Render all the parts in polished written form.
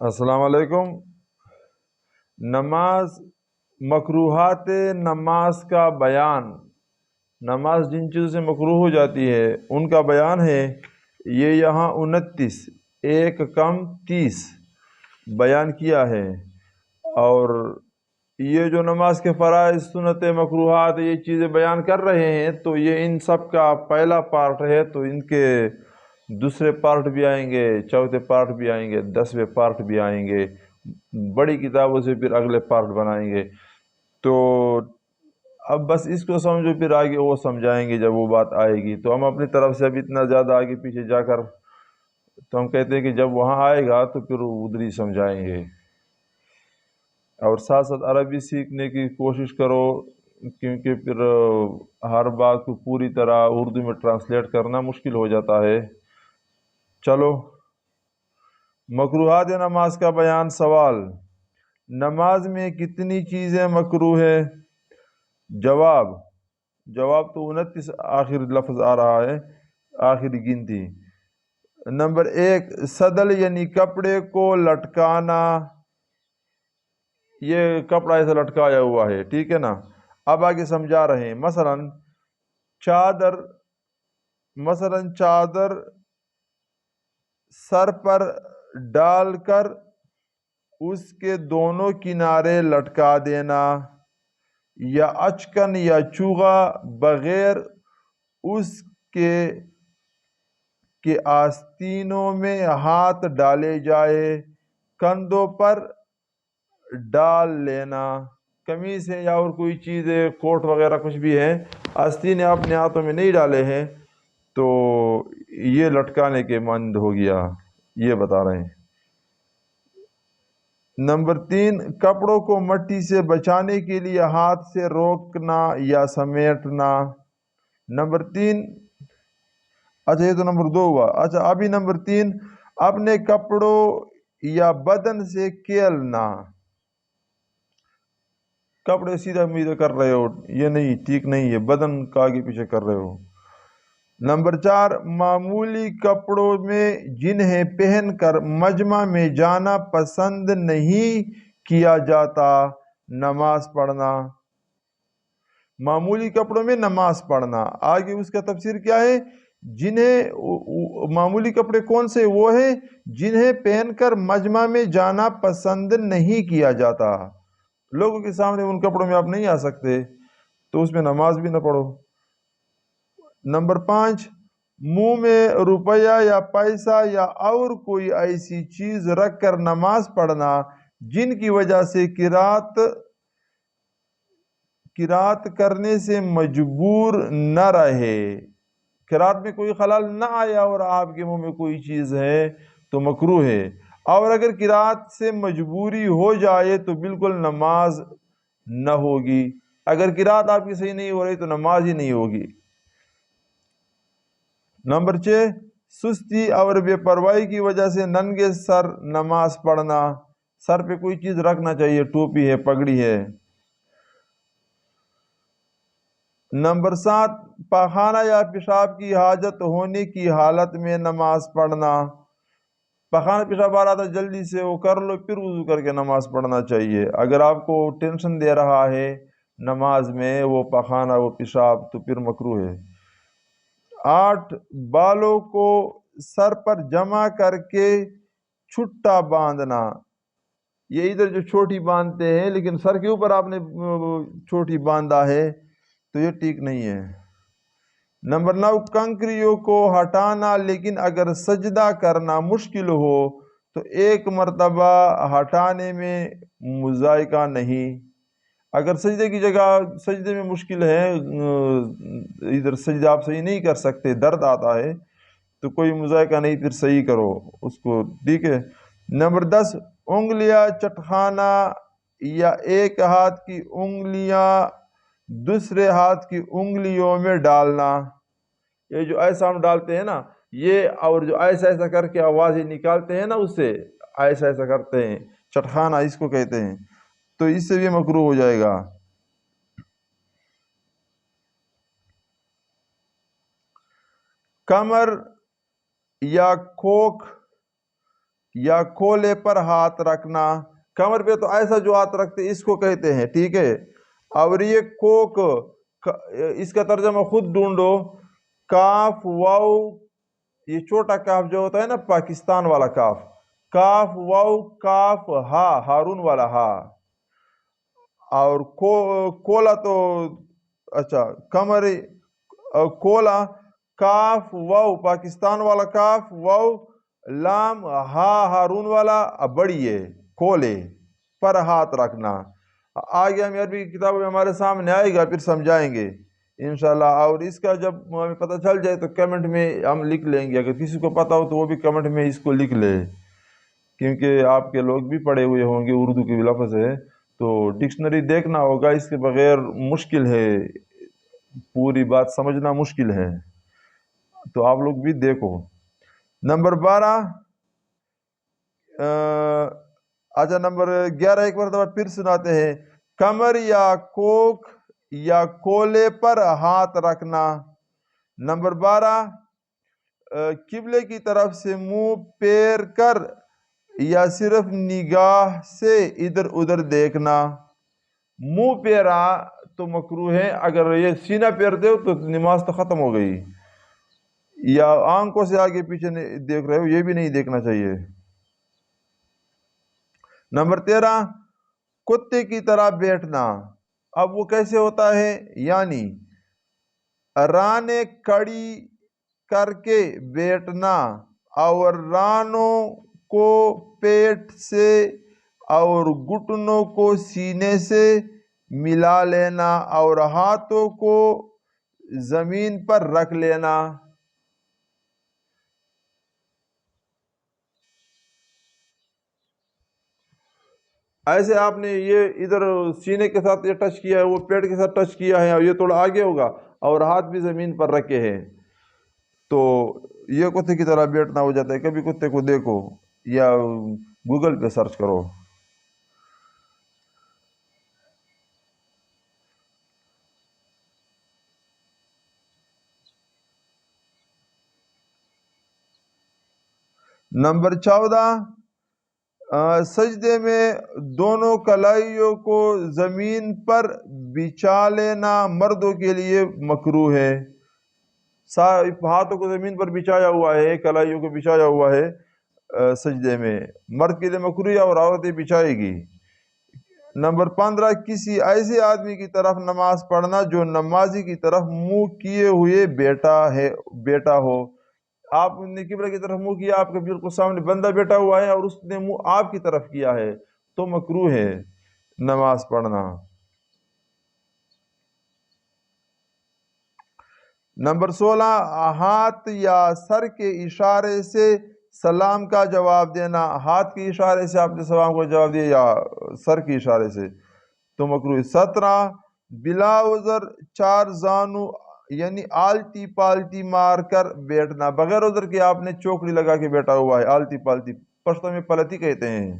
السلام علیکم۔ نماز، مکروہات نماز کا بیان، نماز جن چیزوں سے مکروہ ہو جاتی ہے ان کا بیان ہے۔ یہ یہاں 29 ایک کم 30 بیان کیا ہے، اور یہ جو نماز کے فرائض، سنت، مکروہات، یہ چیزیں بیان کر رہے ہیں، تو یہ ان سب کا پہلا پارٹ ہے، تو ان کے دوسرے پارٹ بھی آئیں گے، چوتھے پارٹ بھی آئیں گے، 10ویں پارٹ بھی آئیں گے، بڑی کتابوں سے پھر اگلے پارٹ بنائیں گے۔ تو اب بس اس کو سمجھو، پھر آگے وہ سمجھائیں گے جب وہ بات آئے گی۔ تو ہم اپنی طرف سے اب اتنا زیادہ آگے پیچھے جا کر تو ہم کہتے ہیں کہ جب وہاں آئے گا تو پھر وہ ادھر ہی سمجھائیں گے۔ اور ساتھ ساتھ عربی سیکھنے کی کوشش کرو، کیونکہ پھر ہر بات کو پوری طرح اردو میں ٹرانسلیٹ کرنا مشکل ہو جاتا ہے۔ چلو، مکروہات نماز کا بیان۔ سوال: نماز میں کتنی چیزیں مکروہ ہیں؟ جواب تو 29 آخر لفظ آ رہا ہے، آخری گنتی۔ نمبر 1، صدل یعنی کپڑے کو لٹکانا، یہ کپڑا ایسا لٹکایا ہوا ہے، ٹھیک ہے نا۔ اب آگے سمجھا رہے ہیں، چادر سر پر ڈال کر اس کے دونوں کنارے لٹکا دینا، یا اچکن یا چوغا بغیر اس کے آستینوں میں ہاتھ ڈالے جائے، کندھوں پر ڈال لینا۔ قمیص ہے یا اور کوئی چیز ہے، کوٹ وغیرہ کچھ بھی ہے، آستین اپنے ہاتھوں میں نہیں ڈالے ہیں تو یہ لٹکانے کے مانند ہو گیا، یہ بتا رہے ہیں۔ نمبر 3، کپڑوں کو مٹی سے بچانے کے لیے ہاتھ سے روکنا یا سمیٹنا۔ نمبر 3، اچھا یہ تو نمبر 2 ہوا۔ اچھا ابھی نمبر 3، اپنے کپڑوں یا بدن سے کھیلنا، کپڑے سیدھا میدھا کر رہے ہو، یہ نہیں، ٹھیک نہیں ہے، بدن کا آگے پیچھے کر رہے ہو۔ نمبر 4، معمولی کپڑوں میں جنہیں پہن کر مجمع میں جانا پسند نہیں کیا جاتا، نماز پڑھنا۔ معمولی کپڑوں میں نماز پڑھنا، آگے اس کا تفسیر کیا ہے؟ معمولی کپڑے کون سے؟ وہ ہیں جنہیں پہن کر مجمع میں جانا پسند نہیں کیا جاتا، لوگوں کے سامنے ان کپڑوں میں آپ نہیں آ سکتے، تو اس میں نماز بھی نہ پڑھو۔ نمبر 5، منہ میں روپیہ یا پیسہ یا اور کوئی ایسی چیز رکھ کر نماز پڑھنا جن کی وجہ سے قرات کرنے سے مجبور نہ رہے، قرات میں کوئی خلل نہ آیا اور آپ کے منہ میں کوئی چیز ہے تو مکروہ ہے، اور اگر قرات سے مجبوری ہو جائے تو بالکل نماز نہ ہوگی۔ اگر قرات آپ کی صحیح نہیں ہو رہی تو نماز ہی نہیں ہوگی۔ نمبر 6، سستی اور بے پرواہی کی وجہ سے ننگے سر نماز پڑھنا، سر پہ کوئی چیز رکھنا چاہیے، ٹوپی ہے، پگڑی ہے۔ نمبر 7، پخانہ یا پیشاب کی حاجت ہونے کی حالت میں نماز پڑھنا، پخانہ پیشاب آ رہا تھا، جلدی سے وہ کر لو، پھر وضو کر کے نماز پڑھنا چاہیے۔ اگر آپ کو ٹینشن دے رہا ہے نماز میں وہ پخانہ، وہ پیشاب، تو پھر مکروہ ہے۔ 8، بالوں کو سر پر جمع کر کے چھٹا باندھنا، یہ ادھر جو چھوٹی باندھتے ہیں لیکن سر کے اوپر آپ نے چھوٹی باندھا ہے تو یہ ٹھیک نہیں ہے۔ نمبر 9، کنکریوں کو ہٹانا، لیکن اگر سجدہ کرنا مشکل ہو تو ایک مرتبہ ہٹانے میں مذائقہ نہیں۔ اگر سجدے کی جگہ، سجدے میں مشکل ہے، ادھر سجدہ آپ صحیح نہیں کر سکتے، درد آتا ہے، تو کوئی مذائقہ نہیں، پھر صحیح کرو اس کو، ٹھیک ہے۔ نمبر 10، انگلیاں چٹخانا یا ایک ہاتھ کی انگلیاں دوسرے ہاتھ کی انگلیوں میں ڈالنا، یہ جو ایسا ہم ڈالتے ہیں نا، یہ اور جو ایسا ایسا کر کے آوازیں نکالتے ہیں نا، اس سے ایسا ایسا کرتے ہیں، چٹخانا اس کو کہتے ہیں، تو اس سے بھی مکروہ ہو جائے گا۔ کمر یا کھوکھ یا کھولے پر ہاتھ رکھنا. کمر پہ تو ایسا جو ہاتھ رکھتے اس کو کہتے ہیں، ٹھیک ہے. اور یہ کوک، اس کا ترجمہ خود ڈھونڈو. کاف واو، یہ چھوٹا کاف جو ہوتا ہے نا پاکستان والا کاف، کاف واو کاف ہا، ہارون والا ہا. اور کولا تو اچھا کمر، کولا کاف واو پاکستان والا کاف واو لام ہا ہارون والا بڑی ہے، کھولے پر ہاتھ رکھنا. آگے ہم عربی کی کتابوں میں ہمارے سامنے آئے گا، پھر سمجھائیں گے انشاءاللہ. اور اس کا جب ہمیں پتہ چل جائے تو کمنٹ میں ہم لکھ لیں گے. اگر کسی کو پتہ ہو تو وہ بھی کمنٹ میں اس کو لکھ لے، کیونکہ آپ کے لوگ بھی پڑھے ہوئے ہوں گے، اردو کے بھی لفظ ہے تو ڈکشنری دیکھنا ہوگا. اس کے بغیر مشکل ہے، پوری بات سمجھنا مشکل ہے، تو آپ لوگ بھی دیکھو. نمبر 12، اچھا نمبر 11 ایک مرتبہ پھر سناتے ہیں. کمر یا کوک یا کولے پر ہاتھ رکھنا. نمبر 12، قبلے کی طرف سے منہ پھیر کر یا صرف نگاہ سے ادھر ادھر دیکھنا. منہ پھیرا تو مکروہ ہے، اگر یہ سینہ پھیر دے تو نماز تو ختم ہو گئی. یا آنکھوں سے آگے پیچھے دیکھ رہے ہو، یہ بھی نہیں دیکھنا چاہیے. نمبر 13، کتے کی طرح بیٹھنا. اب وہ کیسے ہوتا ہے؟ یعنی رانے کڑی کر کے بیٹھنا اور رانوں کو پیٹ سے اور گھٹنوں کو سینے سے ملا لینا اور ہاتھوں کو زمین پر رکھ لینا. ایسے آپ نے یہ ادھر سینے کے ساتھ یہ ٹچ کیا ہے، وہ پیٹ کے ساتھ ٹچ کیا ہے، اور یہ تھوڑا آگے ہوگا اور ہاتھ بھی زمین پر رکھے ہیں، تو یہ کتے کی طرح بیٹھنا ہو جاتا ہے. کبھی کتے کو دیکھو یا گوگل پہ سرچ کرو. نمبر 14، سجدے میں دونوں کلائیوں کو زمین پر بچھا لینا مردوں کے لیے مکروہ ہے. ہاتھوں کو زمین پر بچھایا ہوا ہے، کلائیوں کو بچھایا ہوا ہے سجدے میں، مرد کے لیے مکروہ ہے اور عورتیں بچھائے گی. نمبر 15، کسی ایسے آدمی کی طرف نماز پڑھنا جو نمازی کی طرف منہ کیے ہوئے بیٹا ہو. آپ نے قبلہ کی طرف منہ کیا، آپ کے بالکل سامنے بندہ بیٹھا ہوا ہے اور اس نے منہ آپ کی طرف کیا ہے تو مکروہ ہے نماز پڑھنا. نمبر 16، ہاتھ یا سر کے اشارے سے سلام کا جواب دینا. ہاتھ کے اشارے سے آپ نے سلام کا جواب دیا یا سر کے اشارے سے تو مکروہ. 17، بلا عذر چار زانو یعنی آلتی پالتی مار کر بیٹھنا. بغیر عذر کے آپ نے چوکڑی لگا کے بیٹھا ہوا ہے، آلتی پالتی، پشتو میں پلتی کہتے ہیں،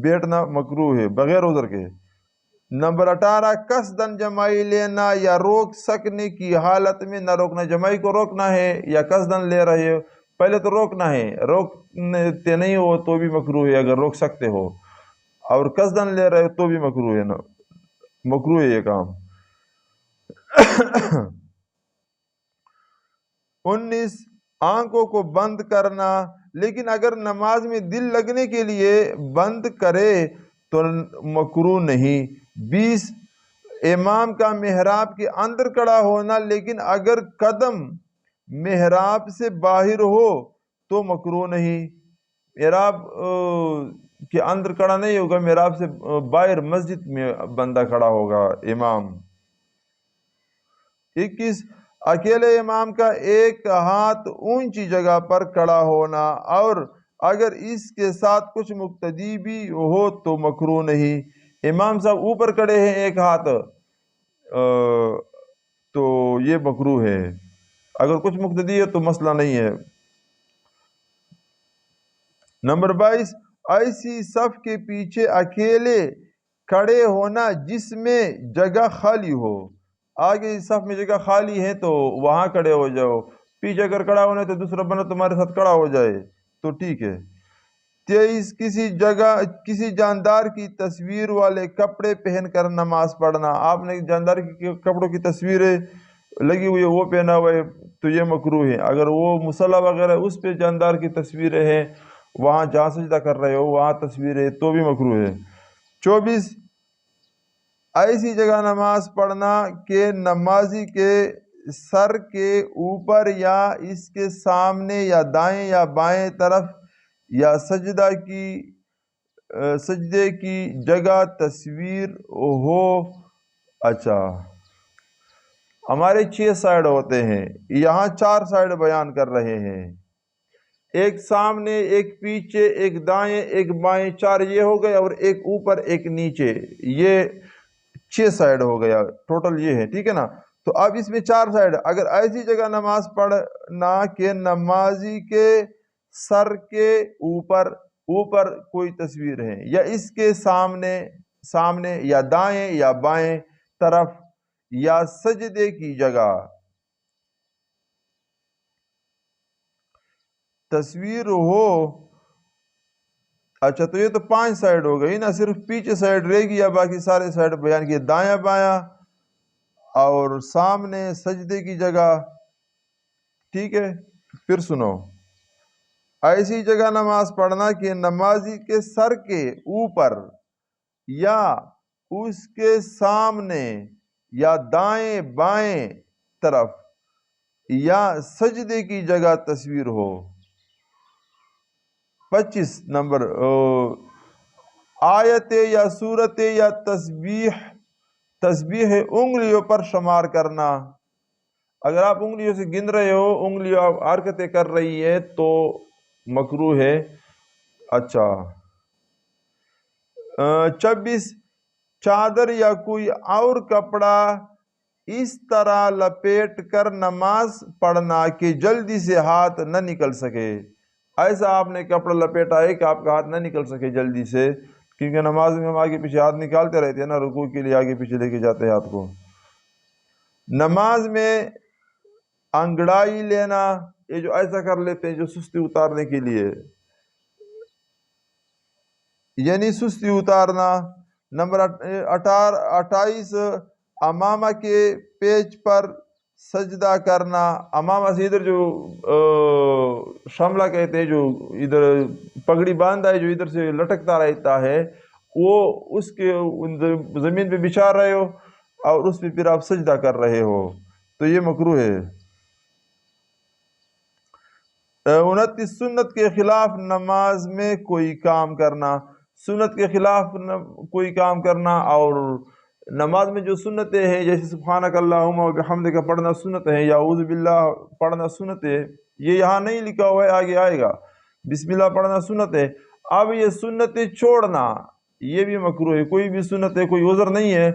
بیٹھنا مکروہ ہے بغیر عذر کے. نمبر 18، قصدن جمائی لینا یا روک سکنے کی حالت میں نہ روکنا. جمائی کو روکنا ہے یا قصدن لے رہے ہو، پہلے تو روکنا ہے، روکتے نہیں ہو تو بھی مکروہ ہے اگر روک سکتے ہو، اور قصدن لے رہے ہو تو بھی مکروہ ہے، مکروہ ہے یہ کام. 19، آنکھوں کو بند کرنا، لیکن اگر نماز میں دل لگنے کے لیے بند کرے تو مکروہ نہیں. 20، امام کا محراب کے اندر کھڑا ہونا لیکن اگر قدم محراب سے باہر ہو تو مکروہ نہیں. محراب کے اندر کھڑا نہیں ہوگا، محراب سے باہر مسجد میں بندہ کھڑا ہوگا امام. 21، اکیلے امام کا ایک ہاتھ اونچی جگہ پر کھڑا ہونا اور اگر اس کے ساتھ کچھ مقتدی بھی ہو تو مکروہ نہیں. امام صاحب اوپر کھڑے ہیں ایک ہاتھ تو یہ مکروہ ہے، اگر کچھ مقتدی ہے تو مسئلہ نہیں ہے. نمبر 22، ایسی صف کے پیچھے اکیلے کھڑے ہونا جس میں جگہ خالی ہو. آگے صف میں جگہ خالی ہے تو وہاں کھڑے ہو جاؤ، پیچھے اگر کھڑا ہونا ہے تو دوسرا بندہ تمہارے ساتھ کھڑا ہو جائے تو ٹھیک ہے۔ 23 کسی جاندار کی تصویر والے کپڑے پہن کر نماز پڑھنا، آپ نے جاندار کی کپڑوں کی تصویریں لگی ہوئی ہے وہ پہنا ہوا ہے تو یہ مکروہ ہے۔ اگر وہ مصلی وغیرہ اس پہ جاندار کی تصویریں ہیں، وہاں جہاں سجدہ کر رہے ہو وہاں تصویریں تو بھی مکروہ ہے۔ 24 ایسی جگہ نماز پڑھنا کہ نمازی کے سر کے اوپر یا اس کے سامنے یا دائیں یا بائیں طرف یا سجدے کی جگہ تصویر ہو۔ اچھا، ہمارے 6 سائیڈ ہوتے ہیں، یہاں 4 سائیڈ بیان کر رہے ہیں، ایک سامنے، ایک پیچھے، ایک دائیں، ایک بائیں، 4 یہ ہو گئے، اور ایک اوپر ایک نیچے، یہ 6 سائیڈ ہو گیا، ٹوٹل یہ ہے، ٹھیک ہے نا۔ تو اب اس میں 4 سائیڈ، اگر ایسی جگہ نماز پڑھنا کہ نمازی کے سر کے اوپر کوئی تصویر ہے یا اس کے سامنے یا دائیں یا بائیں طرف یا سجدے کی جگہ تصویر ہو۔ اچھا، تو یہ تو 5 سائیڈ ہو گئی نا، صرف پیچھے سائیڈ رہے گی یا باقی سارے سائیڈ بیان کیے، دایاں بایاں اور سامنے سجدے کی جگہ، ٹھیک ہے۔ پھر سنو، ایسی جگہ نماز پڑھنا کہ نمازی کے سر کے اوپر یا اس کے سامنے یا دائیں بائیں طرف یا سجدے کی جگہ تصویر ہو۔ 25 نمبر، آیت یا سورت یا تسبیح انگلیوں پر شمار کرنا، اگر آپ انگلیوں سے گن رہے ہو، انگلیوں آپ حرکتیں کر رہی ہے تو مکروہ ہے۔ اچھا، 26 چادر یا کوئی اور کپڑا اس طرح لپیٹ کر نماز پڑھنا کہ جلدی سے ہاتھ نہ نکل سکے، ایسا آپ نے کپڑا لپیٹا ہے کہ آپ کا ہاتھ نہ نکل سکے جلدی سے، کیونکہ نماز میں ہم آگے پیچھے ہاتھ نکالتے رہتے ہیں نا، رکوع کے لیے آگے پیچھے لے کے جاتے ہیں ہاتھ کو۔ نماز میں انگڑائی لینا، یہ جو ایسا کر لیتے ہیں جو سستی اتارنے کے لیے، یعنی سستی اتارنا۔ نمبر 28 امامہ کے پیچ پر سجدہ کرنا، امامہ سے ادھر جو شملہ کہتے ہیں، جو ادھر پگڑی باندھا ہے جو ادھر سے لٹکتا رہتا ہے، وہ اس کے زمین پہ بچھا رہے ہو اور اس پہ پھر آپ سجدہ کر رہے ہو تو یہ مکروہ ہے۔ 29 سنت کے خلاف نماز میں کوئی کام کرنا، سنت کے خلاف کوئی کام کرنا، اور نماز میں جو سنتیں ہیں جیسے سبحانک اللہم و بحمدک پڑھنا سنت ہے، یا اعوذ باللہ پڑھنا سنت ہے، یہ یہاں نہیں لکھا ہوا ہے، آگے آئے گا، بسم اللہ پڑھنا سنت ہے۔ اب یہ سنتیں چھوڑنا یہ بھی مکروہ ہے، کوئی بھی سنت ہے، کوئی عذر نہیں ہے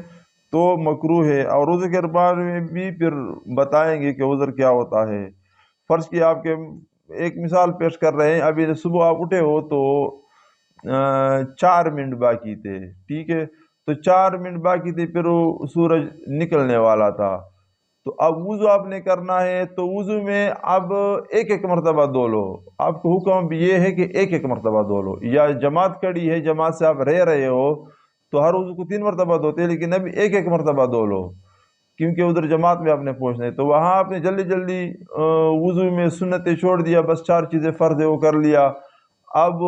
تو مکروہ ہے، اور عذر کے بارے میں بھی پھر بتائیں گے کہ عذر کیا ہوتا ہے۔ فرض کی آپ کے ایک مثال پیش کر رہے ہیں، ابھی صبح آپ اٹھے ہو تو 4 منٹ باقی تھے، ٹھیک ہے، تو 4 منٹ باقی تھے، پھر وہ سورج نکلنے والا تھا، تو اب وضو آپ نے کرنا ہے، تو وضو میں اب ایک مرتبہ دھو لو، آپ کو حکم یہ ہے کہ ایک مرتبہ دھو لو، یا جماعت کھڑی ہے، جماعت سے آپ رہ رہے ہو تو ہر وضو کو 3 مرتبہ دھوتے ہیں، لیکن ابھی ایک مرتبہ دھو لو، کیونکہ ادھر جماعت میں آپ نے پہنچنا ہے، تو وہاں آپ نے جلدی جلدی وضو میں سنتیں چھوڑ دیا، بس 4 چیزیں فرض ہے وہ کر لیا۔ اب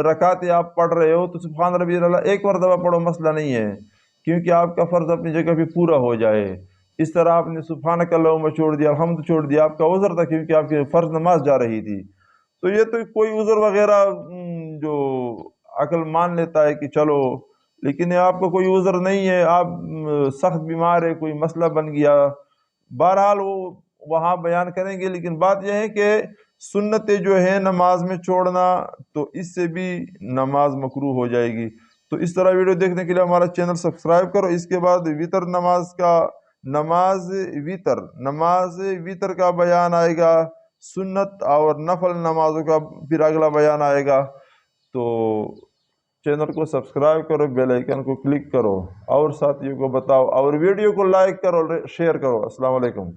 رکعتیں آپ پڑھ رہے ہو تو سبحان ربی اللہ ایک مرتبہ پڑھو، مسئلہ نہیں ہے، کیونکہ آپ کا فرض اپنی جگہ پہ پورا ہو جائے۔ اس طرح آپ نے سبحانک اللہم چھوڑ دیا، الحمد چھوڑ دیا، آپ کا عذر تھا کیونکہ آپ کی فرض نماز جا رہی تھی، تو یہ تو کوئی عذر وغیرہ جو عقل مان لیتا ہے کہ چلو، لیکن آپ کو کوئی عذر نہیں ہے، آپ سخت بیمار ہے، کوئی مسئلہ بن گیا، بہرحال وہ وہاں بیان کریں گے، لیکن بات یہ ہے کہ سنتیں جو ہیں نماز میں چھوڑنا تو اس سے بھی نماز مکروہ ہو جائے گی۔ تو اس طرح ویڈیو دیکھنے کے لیے ہمارا چینل سبسکرائب کرو۔ اس کے بعد نماز وطر کا بیان آئے گا، سنت اور نفل نمازوں کا پھر اگلا بیان آئے گا، تو چینل کو سبسکرائب کرو، بیل آئیکن کو کلک کرو اور ساتھیوں کو بتاؤ، اور ویڈیو کو لائک کرو، شیئر کرو۔ السلام علیکم۔